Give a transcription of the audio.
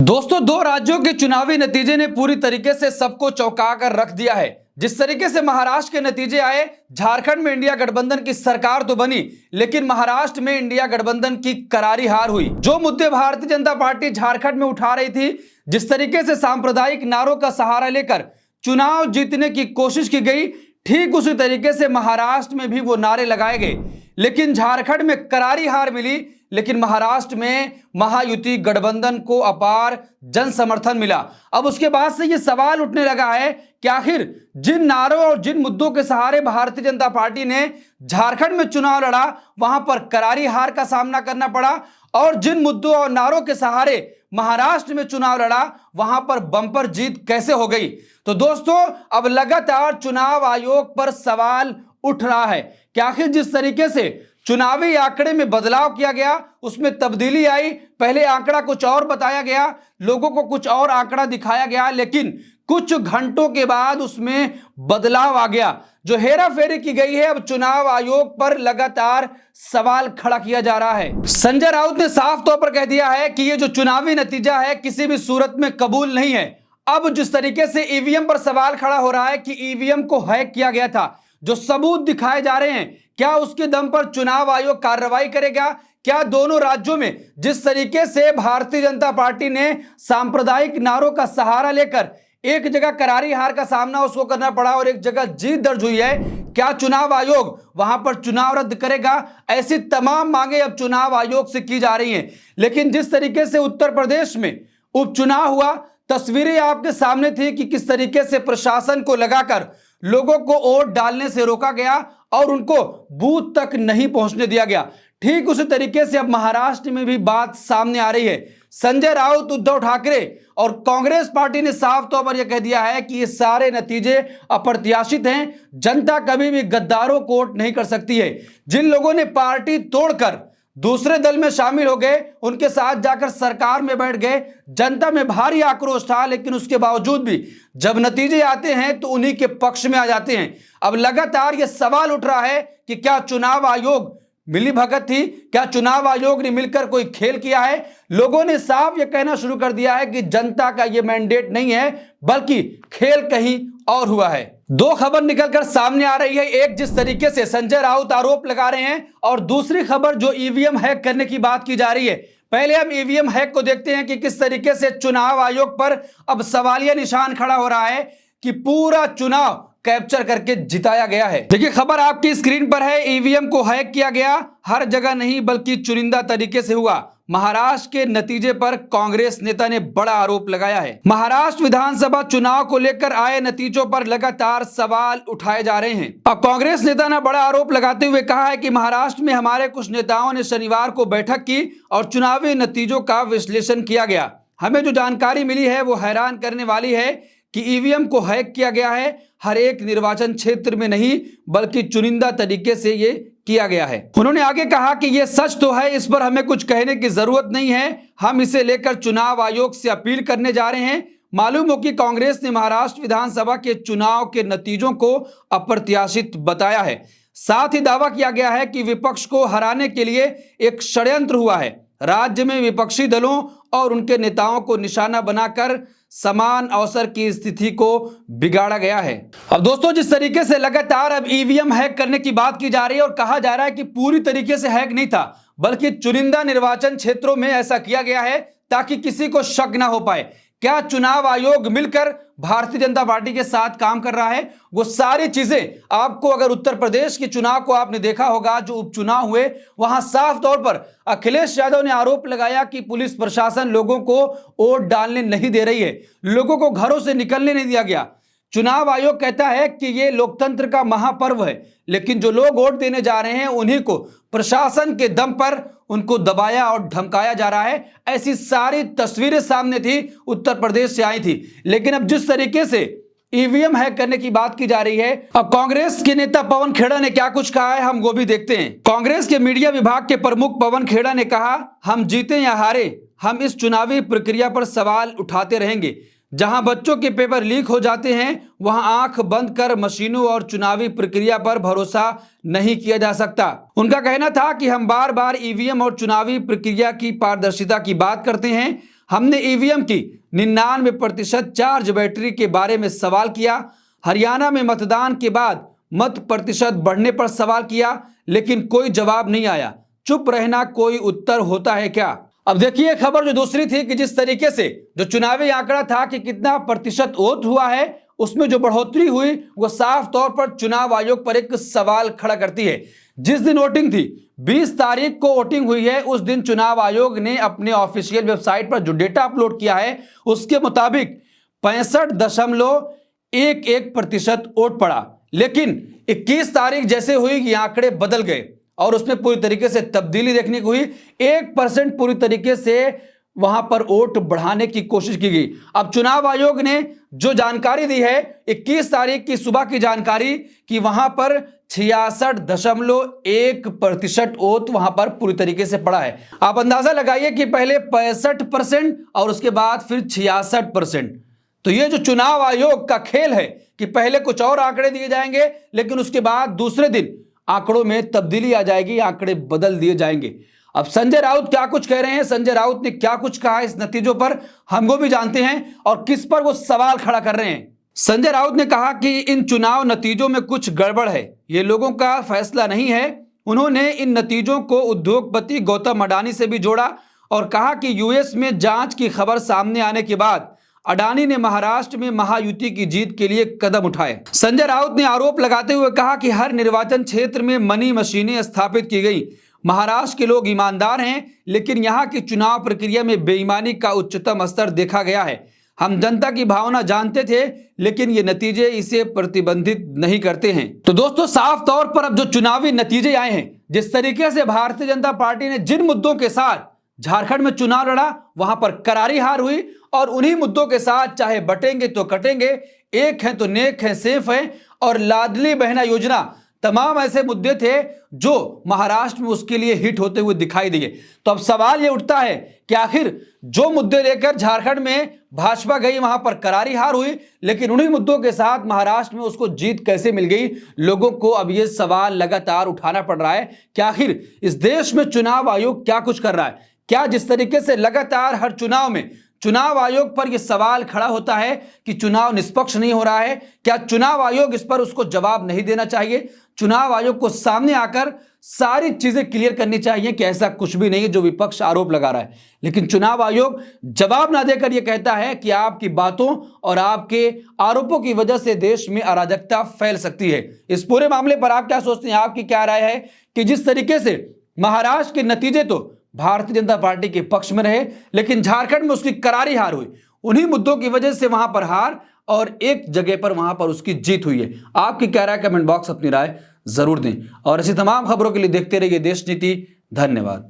दोस्तों, दो राज्यों के चुनावी नतीजे ने पूरी तरीके से सबको चौंका कर रख दिया है। जिस तरीके से महाराष्ट्र के नतीजे आए, झारखंड में इंडिया गठबंधन की सरकार तो बनी, लेकिन महाराष्ट्र में इंडिया गठबंधन की करारी हार हुई। जो मुद्दे भारतीय जनता पार्टी झारखंड में उठा रही थी, जिस तरीके से सांप्रदायिक नारों का सहारा लेकर चुनाव जीतने की कोशिश की गई, ठीक उसी तरीके से महाराष्ट्र में भी वो नारे लगाए गए। लेकिन झारखंड में करारी हार मिली, लेकिन महाराष्ट्र में महायुति गठबंधन को अपार जन समर्थन मिला। अब उसके बाद से यह सवाल उठने लगा है कि आखिर जिन नारों और जिन मुद्दों के सहारे भारतीय जनता पार्टी ने झारखंड में चुनाव लड़ा, वहां पर करारी हार का सामना करना पड़ा, और जिन मुद्दों और नारों के सहारे महाराष्ट्र में चुनाव लड़ा, वहां पर बम्पर जीत कैसे हो गई। तो दोस्तों, अब लगातार चुनाव आयोग पर सवाल उठ रहा है कि आखिर जिस तरीके से चुनावी आंकड़े में बदलाव किया गया, उसमें तब्दीली आई। पहले आंकड़ा कुछ और बताया गया, लोगों को कुछ और आंकड़ा दिखाया गया, लेकिन कुछ घंटों के बाद उसमें बदलाव आ गया। जो हेरा फेरी की गई है, अब चुनाव आयोग पर लगातार सवाल खड़ा किया जा रहा है। संजय राउत ने साफ तौर पर कह दिया है कि यह जो चुनावी नतीजा है, किसी भी सूरत में कबूल नहीं है। अब जिस तरीके से ईवीएम पर सवाल खड़ा हो रहा है कि ईवीएम को हैक किया गया था, जो सबूत दिखाए जा रहे हैं, क्या उसके दम पर चुनाव आयोग कार्रवाई करेगा? क्या दोनों राज्यों में जिस तरीके से भारतीय जनता पार्टी ने सांप्रदायिक नारों का सहारा लेकर एक जगह करारी हार का सामना उसको करना पड़ा और एक जगह जीत दर्ज हुई है, क्या चुनाव आयोग वहां पर चुनाव रद्द करेगा? ऐसी तमाम मांगे अब चुनाव आयोग से की जा रही हैं। लेकिन जिस तरीके से उत्तर प्रदेश में उपचुनाव हुआ, तस्वीरें आपके सामने थी कि किस तरीके से प्रशासन को लगाकर लोगों को वोट डालने से रोका गया और उनको बूथ तक नहीं पहुंचने दिया गया। ठीक उसी तरीके से अब महाराष्ट्र में भी बात सामने आ रही है। संजय राउत, उद्धव ठाकरे और कांग्रेस पार्टी ने साफ तौर पर यह कह दिया है कि ये सारे नतीजे अप्रत्याशित हैं। जनता कभी भी गद्दारों को वोट नहीं कर सकती है। जिन लोगों ने पार्टी तोड़कर दूसरे दल में शामिल हो गए, उनके साथ जाकर सरकार में बैठ गए, जनता में भारी आक्रोश था, लेकिन उसके बावजूद भी जब नतीजे आते हैं तो उन्हीं के पक्ष में आ जाते हैं। अब लगातार यह सवाल उठ रहा है कि क्या चुनाव आयोग मिली भगत थी? क्या चुनाव आयोग ने मिलकर कोई खेल किया है? लोगों ने साफ यह कहना शुरू कर दिया है कि जनता का यह मैंडेट नहीं है, बल्कि खेल कहीं और हुआ है। दो खबर निकलकर सामने आ रही है। एक, जिस तरीके से संजय राउत आरोप लगा रहे हैं, और दूसरी खबर जो ईवीएम हैक करने की बात की जा रही है। पहले हम ईवीएम हैक को देखते हैं कि किस तरीके से चुनाव आयोग पर अब सवालिया निशान खड़ा हो रहा है कि पूरा चुनाव कैप्चर करके जिताया गया है। देखिए, खबर आपकी स्क्रीन पर है। ईवीएम को हैक किया गया, हर जगह नहीं बल्कि चुनिंदा तरीके से हुआ। महाराष्ट्र के नतीजे पर कांग्रेस नेता ने बड़ा आरोप लगाया है। महाराष्ट्र विधानसभा चुनाव को लेकर आए नतीजों पर लगातार सवाल उठाए जा रहे हैं। अब कांग्रेस नेता ने बड़ा आरोप लगाते हुए कहा है कि महाराष्ट्र में हमारे कुछ नेताओं ने शनिवार को बैठक की और चुनावी नतीजों का विश्लेषण किया गया। हमें जो जानकारी मिली है वो हैरान करने वाली है कि ईवीएम को हैक किया गया है। हर एक निर्वाचन क्षेत्र में नहीं बल्कि चुनिंदा तरीके से ये किया गया है। उन्होंने आगे कहा कि ये सच तो है, इस पर हमें कुछ कहने की जरूरत नहीं है। हम इसे लेकर चुनाव आयोग से अपील करने जा रहे हैं। मालूम हो कि कांग्रेस ने महाराष्ट्र विधानसभा के चुनाव के नतीजों को अप्रत्याशित बताया है। साथ ही दावा किया गया है कि विपक्ष को हराने के लिए एक षड्यंत्र हुआ है। राज्य में विपक्षी दलों और उनके नेताओं को निशाना बनाकर समान अवसर की स्थिति को बिगाड़ा गया है। अब दोस्तों, जिस तरीके से लगातार अब ईवीएम हैक करने की बात की जा रही है और कहा जा रहा है कि पूरी तरीके से हैक नहीं था, बल्कि चुनिंदा निर्वाचन क्षेत्रों में ऐसा किया गया है ताकि किसी को शक ना हो पाए। क्या चुनाव आयोग मिलकर भारतीय जनता पार्टी के साथ काम कर रहा है? वो सारी चीजें आपको, अगर उत्तर प्रदेश के चुनाव को आपने देखा होगा, जो उपचुनाव हुए, वहां साफ तौर पर अखिलेश यादव ने आरोप लगाया कि पुलिस प्रशासन लोगों को वोट डालने नहीं दे रही है, लोगों को घरों से निकलने नहीं दिया गया। चुनाव आयोग कहता है कि यह लोकतंत्र का महापर्व है, लेकिन जो लोग वोट देने जा रहे हैं उन्हीं को प्रशासन के दम पर उनको दबाया और धमकाया जा रहा है। ऐसी सारी तस्वीरें सामने थी, उत्तर प्रदेश से आई थी। लेकिन अब जिस तरीके से ईवीएम हैक करने की बात की जा रही है, अब कांग्रेस के नेता पवन खेड़ा ने क्या कुछ कहा है, हम वो भी देखते हैं। कांग्रेस के मीडिया विभाग के प्रमुख पवन खेड़ा ने कहा, हम जीते या हारे, हम इस चुनावी प्रक्रिया पर सवाल उठाते रहेंगे। जहां बच्चों के पेपर लीक हो जाते हैं, वहां आंख बंद कर मशीनों और चुनावी प्रक्रिया पर भरोसा नहीं किया जा सकता। उनका कहना था कि हम बार बार ईवीएम और चुनावी प्रक्रिया की पारदर्शिता की बात करते हैं, हमने ईवीएम की 99% चार्ज बैटरी के बारे में सवाल किया। हरियाणा में मतदान के बाद मत प्रतिशत बढ़ने पर सवाल किया, लेकिन कोई जवाब नहीं आया। चुप रहना कोई उत्तर होता है क्या? अब देखिए खबर जो दूसरी थी कि जिस तरीके से जो चुनावी आंकड़ा था कि कितना प्रतिशत वोट हुआ है, उसमें जो बढ़ोतरी हुई वो साफ तौर पर चुनाव आयोग पर एक सवाल खड़ा करती है। जिस दिन वोटिंग थी 20 तारीख को वोटिंग हुई है, उस दिन चुनाव आयोग ने अपने ऑफिशियल वेबसाइट पर जो डेटा अपलोड किया है उसके मुताबिक 65.11% वोट पड़ा। लेकिन 21 तारीख जैसे हुई ये आंकड़े बदल गए और उसमें पूरी तरीके से तब्दीली देखने को हुई। 1% पूरी तरीके से वहां पर वोट बढ़ाने की कोशिश की गई। अब चुनाव आयोग ने जो जानकारी दी है 21 तारीख की सुबह की जानकारी कि वहां पर 66.1% वोट वहां पर पूरी तरीके से पड़ा है। आप अंदाजा लगाइए कि पहले 65% और उसके बाद फिर 66%। तो ये जो चुनाव आयोग का खेल है कि पहले कुछ और आंकड़े दिए जाएंगे, लेकिन उसके बाद दूसरे दिन आंकड़ों में तब्दीली आ जाएगी, आंकड़े बदल दिए जाएंगे। अब संजय राउत क्या कुछ कह रहे हैं, संजय राउत ने क्या कुछ कहा इस नतीजों पर, हम वो भी जानते हैं और किस पर वो सवाल खड़ा कर रहे हैं। संजय राउत ने कहा कि इन चुनाव नतीजों में कुछ गड़बड़ है, ये लोगों का फैसला नहीं है। उन्होंने इन नतीजों को उद्योगपति गौतम अडानी से भी जोड़ा और कहा कि यूएस में जांच की खबर सामने आने के बाद अडानी ने महाराष्ट्र में महायुति की जीत के लिए कदम उठाए। संजय राउत ने आरोप लगाते हुए कहा कि हर निर्वाचन क्षेत्र में मनी मशीनें स्थापित की गई। महाराष्ट्र के लोग ईमानदार हैं, लेकिन यहां की चुनाव प्रक्रिया में बेईमानी का उच्चतम स्तर देखा गया है। हम जनता की भावना जानते थे, लेकिन ये नतीजे इसे प्रतिबंधित नहीं करते हैं। तो दोस्तों साफ तौर पर अब जो चुनावी नतीजे आए हैं, जिस तरीके से भारतीय जनता पार्टी ने जिन मुद्दों के साथ झारखंड में चुनाव लड़ा वहां पर करारी हार हुई और उन्हीं मुद्दों के साथ चाहे बटेंगे तो कटेंगे, एक है तो नेक है, सेफ है और लाडली बहना योजना, तमाम ऐसे मुद्दे थे जो महाराष्ट्र में उसके लिए हिट होते हुए दिखाई दिए। तो अब सवाल ये उठता है कि आखिर जो मुद्दे लेकर झारखंड में भाजपा गई वहां पर करारी हार हुई, लेकिन उन्हीं मुद्दों के साथ महाराष्ट्र में उसको जीत कैसे मिल गई। लोगों को अब ये सवाल लगातार उठाना पड़ रहा है कि आखिर इस देश में चुनाव आयोग क्या कुछ कर रहा है। क्या जिस तरीके से लगातार हर चुनाव में चुनाव आयोग पर यह सवाल खड़ा होता है कि चुनाव निष्पक्ष नहीं हो रहा है, क्या चुनाव आयोग इस पर उसको जवाब नहीं देना चाहिए? चुनाव आयोग को सामने आकर सारी चीजें क्लियर करनी चाहिए कि ऐसा कुछ भी नहीं है जो विपक्ष आरोप लगा रहा है। लेकिन चुनाव आयोग जवाब ना देकर यह कहता है कि आपकी बातों और आपके आरोपों की वजह से देश में अराजकता फैल सकती है। इस पूरे मामले पर आप क्या सोचते हैं, आपकी क्या राय है कि जिस तरीके से महाराष्ट्र के नतीजे तो भारतीय जनता पार्टी के पक्ष में रहे, लेकिन झारखंड में उसकी करारी हार हुई, उन्हीं मुद्दों की वजह से वहां पर हार और एक जगह पर वहां पर उसकी जीत हुई है। आपकी क्या राय, कमेंट बॉक्स अपनी राय जरूर दें और ऐसी तमाम खबरों के लिए देखते रहिए देश नीति। धन्यवाद।